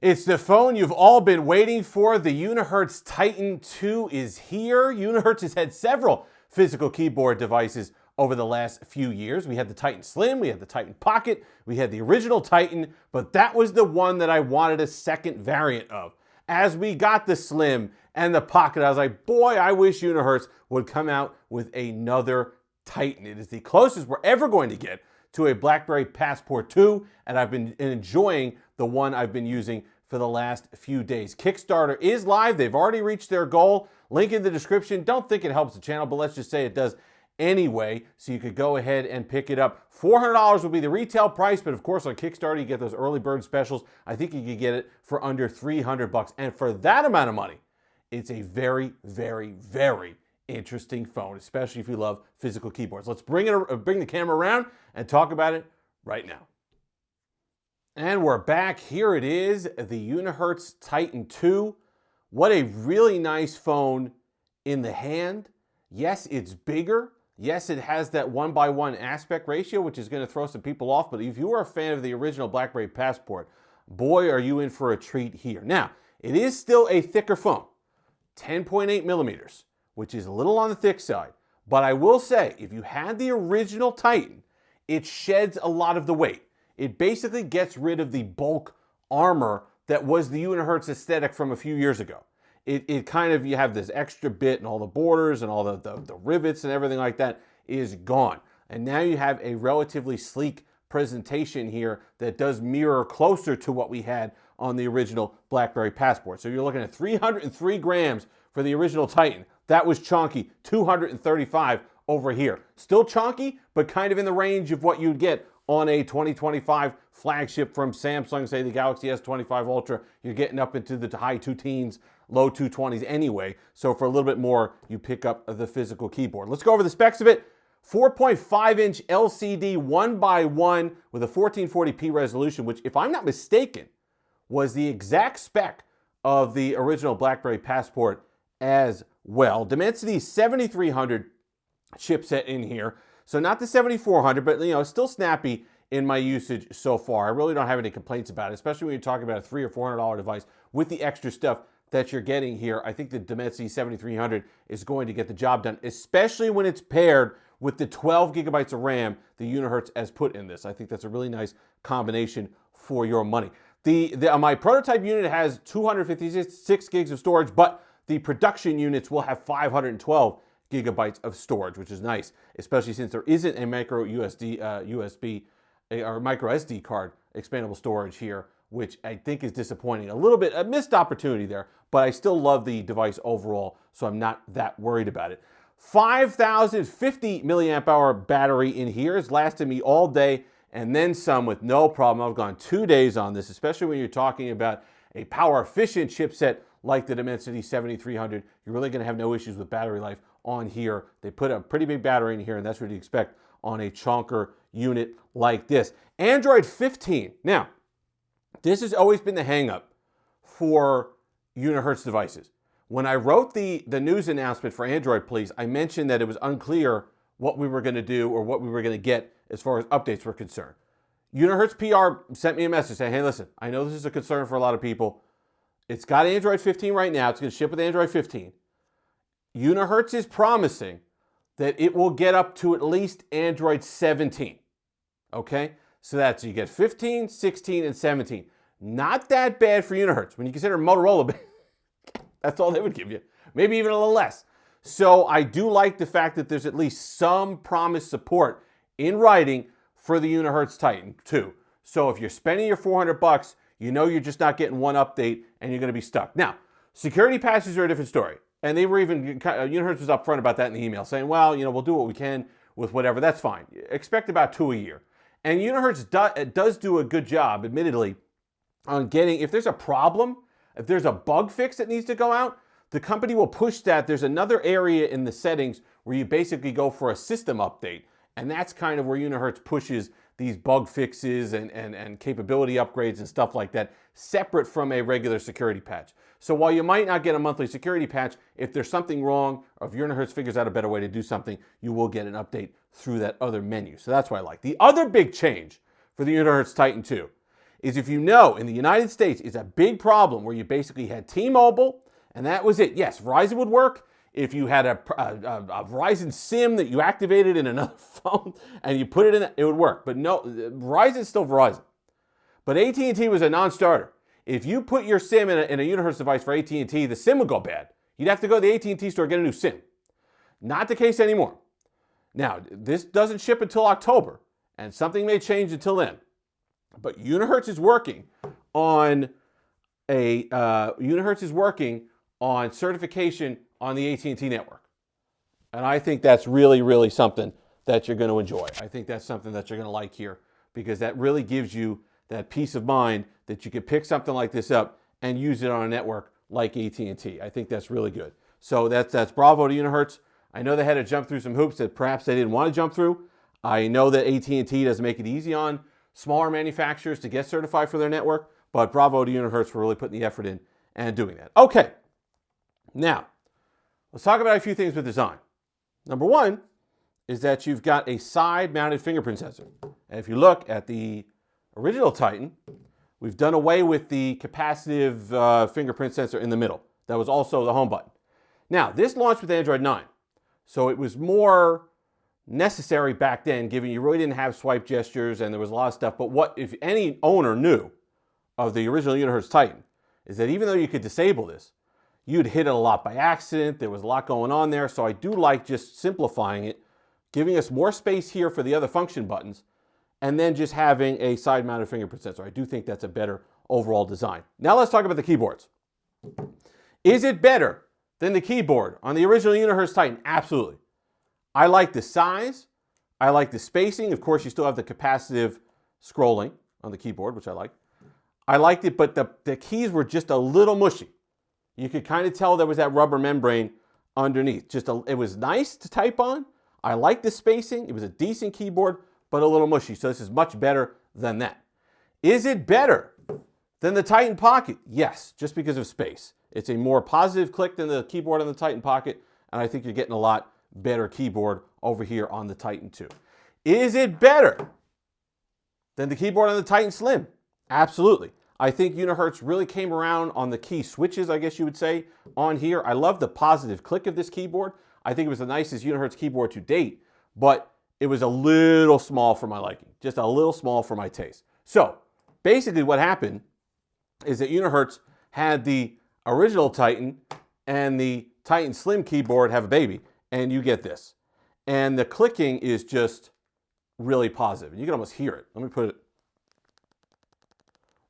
It's the phone you've all been waiting for. The Unihertz Titan 2 is here. Unihertz has had several physical keyboard devices over the last few years. We had the Titan Slim, we had the Titan Pocket, we had the original Titan, but that was the one that I wanted a second variant of. As we got the Slim and the Pocket, I was like, boy, I wish Unihertz would come out with another Titan. It is the closest we're ever going to get to a BlackBerry Passport 2, and I've been enjoying the one I've been using for the last few days. Kickstarter is live. They've already reached their goal. Link in the description. Don't think it helps the channel, but let's just say it does anyway, so you could go ahead and pick it up. $400 will be the retail price, but of course on Kickstarter you get those early bird specials. I think you could get it for under $300, and for that amount of money, it's a very, very, very interesting phone, especially if you love physical keyboards. Let's bring the camera around and talk about it right now. And we're back. Here it is, the Unihertz Titan 2. What a really nice phone in the hand. Yes, it's bigger. Yes, it has that 1:1 aspect ratio, which is going to throw some people off. But if you are a fan of the original BlackBerry Passport, boy, are you in for a treat here. Now, it is still a thicker phone, 10.8 millimeters, which is a little on the thick side. But I will say, if you had the original Titan, it sheds a lot of the weight. It basically gets rid of the bulk armor that was the Unihertz aesthetic from a few years ago. It kind of, you have this extra bit and all the borders and all the rivets and everything like that is gone. And now you have a relatively sleek presentation here that does mirror closer to what we had on the original BlackBerry Passport. So you're looking at 303 grams for the original Titan. That was chunky. 235 over here. Still chunky, but kind of in the range of what you'd get on a 2025 flagship from Samsung, say the Galaxy S25 Ultra. You're getting up into the high 2 teens, low 220s anyway. So for a little bit more, you pick up the physical keyboard. Let's go over the specs of it. 4.5-inch LCD 1:1 with a 1440p resolution, which, if I'm not mistaken, was the exact spec of the original BlackBerry Passport as well. Dimensity 7300 chipset in here. So not the 7400, but still snappy in my usage so far. I really don't have any complaints about it, especially when you're talking about a $300 or $400 device with the extra stuff that you're getting here. I think the Dimensity 7300 is going to get the job done, especially when it's paired with the 12 gigabytes of RAM the Unihertz has put in this. I think that's a really nice combination for your money. My prototype unit has 256 gigs of storage, but the production units will have 512 gigabytes of storage, which is nice, especially since there isn't a micro USB or micro SD card expandable storage here, which I think is disappointing. A little bit, a missed opportunity there, but I still love the device overall, so I'm not that worried about it. 5,050 milliamp hour battery in here. It's lasted me all day and then some with no problem. I've gone 2 days on this, especially when you're talking about a power efficient chipset like the Dimensity 7300. You're really going to have no issues with battery life on here. They put a pretty big battery in here, and that's what you expect on a chunker unit like this. Android 15. Now, this has always been the hang-up for Unihertz devices. When I wrote the news announcement for Android Please, I mentioned that it was unclear what we were going to do or what we were going to get as far as updates were concerned. Unihertz PR sent me a message saying, hey, listen, I know this is a concern for a lot of people. It's got Android 15 right now. It's going to ship with Android 15. Unihertz is promising that it will get up to at least Android 17. Okay? So that's, you get 15, 16, and 17. Not that bad for Unihertz. When you consider Motorola, that's all they would give you. Maybe even a little less. So I do like the fact that there's at least some promised support in writing for the Unihertz Titan 2. So if you're spending your $400, you know you're just not getting one update and you're going to be stuck. Now, security patches are a different story. And they were even, Unihertz was upfront about that in the email, saying, well, we'll do what we can with whatever. That's fine. Expect about 2 a year. And Unihertz does do a good job, admittedly, on getting, if there's a problem, if there's a bug fix that needs to go out, the company will push that. There's another area in the settings where you basically go for a system update. And that's kind of where Unihertz pushes these bug fixes and capability upgrades and stuff like that, separate from a regular security patch. So while you might not get a monthly security patch, if there's something wrong, or if Unihertz figures out a better way to do something, you will get an update through that other menu. So that's what I like. The other big change for the Unihertz Titan 2 is if you know in the United States it's a big problem where you basically had T-Mobile and that was it. Yes, Verizon would work if you had a Verizon SIM that you activated in another phone and you put it in, it would work. But no, Verizon is still Verizon. But AT&T was a non-starter. If you put your SIM in a Unihertz device for AT&T, the SIM would go bad. You'd have to go to the AT&T store and get a new SIM. Not the case anymore. Now, this doesn't ship until October, and something may change until then. But Unihertz is working on certification on the AT&T network. And I think that's really, really something that you're going to enjoy. I think that's something that you're going to like here because that really gives you that peace of mind that you can pick something like this up and use it on a network like AT&T. I think that's really good. So that's bravo to Unihertz. I know they had to jump through some hoops that perhaps they didn't want to jump through. I know that AT&T doesn't make it easy on smaller manufacturers to get certified for their network, but bravo to Unihertz for really putting the effort in and doing that. Okay, now let's talk about a few things with design. Number one is that you've got a side-mounted fingerprint sensor. And if you look at the original Titan, we've done away with the capacitive fingerprint sensor in the middle. That was also the home button. Now, this launched with Android 9, so it was more necessary back then, given you really didn't have swipe gestures and there was a lot of stuff. But what if any owner knew of the original Unihertz Titan is that even though you could disable this, you'd hit it a lot by accident. There was a lot going on there. So I do like just simplifying it, giving us more space here for the other function buttons, and then just having a side-mounted fingerprint sensor. I do think that's a better overall design. Now let's talk about the keyboards. Is it better than the keyboard on the original Unihertz Titan? Absolutely. I like the size. I like the spacing. Of course, you still have the capacitive scrolling on the keyboard, which I like. I liked it, but the keys were just a little mushy. You could kind of tell there was that rubber membrane underneath. It was nice to type on. I liked the spacing. It was a decent keyboard, but a little mushy. So this is much better than that. Is it better than the Titan Pocket? Yes, just because of space. It's a more positive click than the keyboard on the Titan Pocket, and I think you're getting a lot better keyboard over here on the Titan 2. Is it better than the keyboard on the Titan Slim? Absolutely. I think Unihertz really came around on the key switches, I guess you would say, on here. I love the positive click of this keyboard. I think it was the nicest Unihertz keyboard to date, but it was a little small for my liking, just a little small for my taste. So basically what happened is that Unihertz had the original Titan and the Titan Slim keyboard have a baby, and you get this. And the clicking is just really positive. You can almost hear it. Let me put it.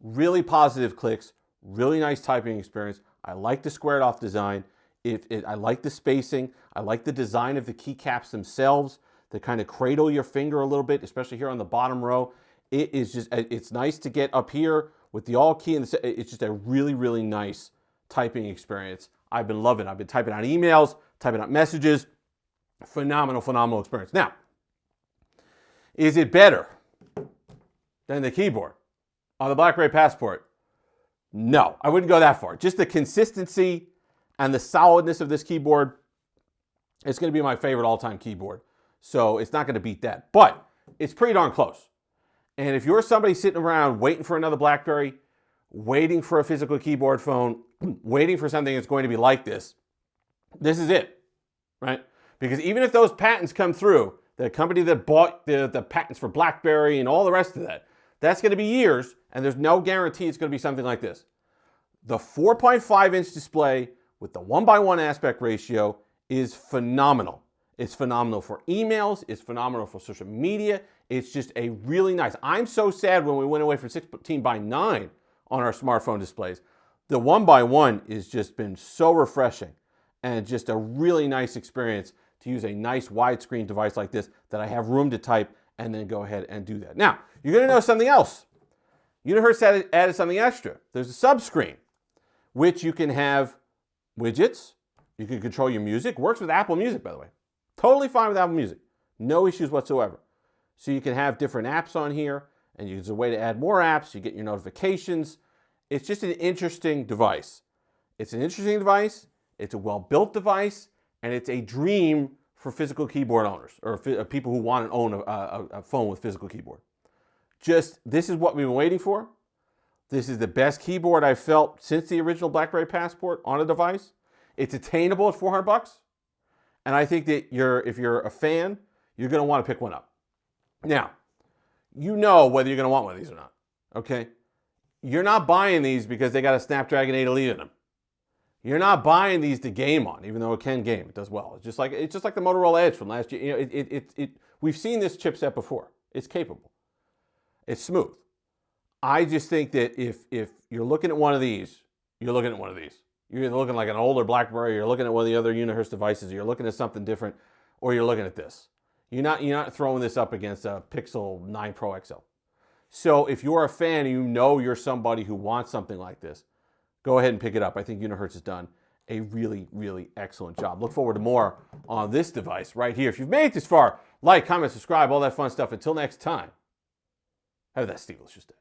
Really positive clicks, really nice typing experience. I like the squared off design. I like the spacing. I like the design of the keycaps themselves that kind of cradle your finger a little bit, especially here on the bottom row. It's nice to get up here with the all key, and it's just a really, really nice typing experience. I've been loving it. I've been typing out emails, typing out messages. Phenomenal, phenomenal experience. Now, is it better than the keyboard on the BlackBerry Passport? No, I wouldn't go that far. Just the consistency and the solidness of this keyboard, it's going to be my favorite all-time keyboard. So it's not going to beat that, but it's pretty darn close. And if you're somebody sitting around waiting for another BlackBerry, waiting for a physical keyboard phone, waiting for something that's going to be like this is it, right? Because even if those patents come through, the company that bought the patents for BlackBerry and all the rest of that, that's going to be years, and there's no guarantee it's going to be something like this. The 4.5-inch display with the 1:1 aspect ratio is phenomenal. It's phenomenal for emails. It's phenomenal for social media. It's just a really nice. I'm so sad when we went away from 16:9 on our smartphone displays. The 1:1 has just been so refreshing and just a really nice experience to use a nice widescreen device like this that I have room to type and then go ahead and do that. Now, you're going to know something else. Unihertz added something extra. There's a sub-screen, which you can have widgets. You can control your music. Works with Apple Music, by the way. Totally fine with Apple Music. No issues whatsoever. So you can have different apps on here, and there's a way to add more apps. You get your notifications. It's just an interesting device. It's an interesting device. It's a well-built device, and it's a dream for physical keyboard owners or people who want to own a phone with physical keyboard. This is what we've been waiting for. This is the best keyboard I've felt since the original BlackBerry Passport on a device. It's attainable at $400. And I think that if you're a fan, you're going to want to pick one up. Now, you know whether you're going to want one of these or not, okay? You're not buying these because they got a Snapdragon 8 Elite in them. You're not buying these to game on, even though it can game. It does well. It's just like the Motorola Edge from last year. You know, we've seen this chipset before. It's capable. It's smooth. I just think that if you're looking at one of these, you're looking at one of these. You're either looking like an older BlackBerry, you're looking at one of the other Unihertz devices, or you're looking at something different, or you're looking at this. You're not throwing this up against a Pixel 9 Pro XL. So if you're a fan and you know you're somebody who wants something like this, go ahead and pick it up. I think Unihertz has done a really, really excellent job. Look forward to more on this device right here. If you've made it this far, like, comment, subscribe, all that fun stuff. Until next time, have that Steve-licious day.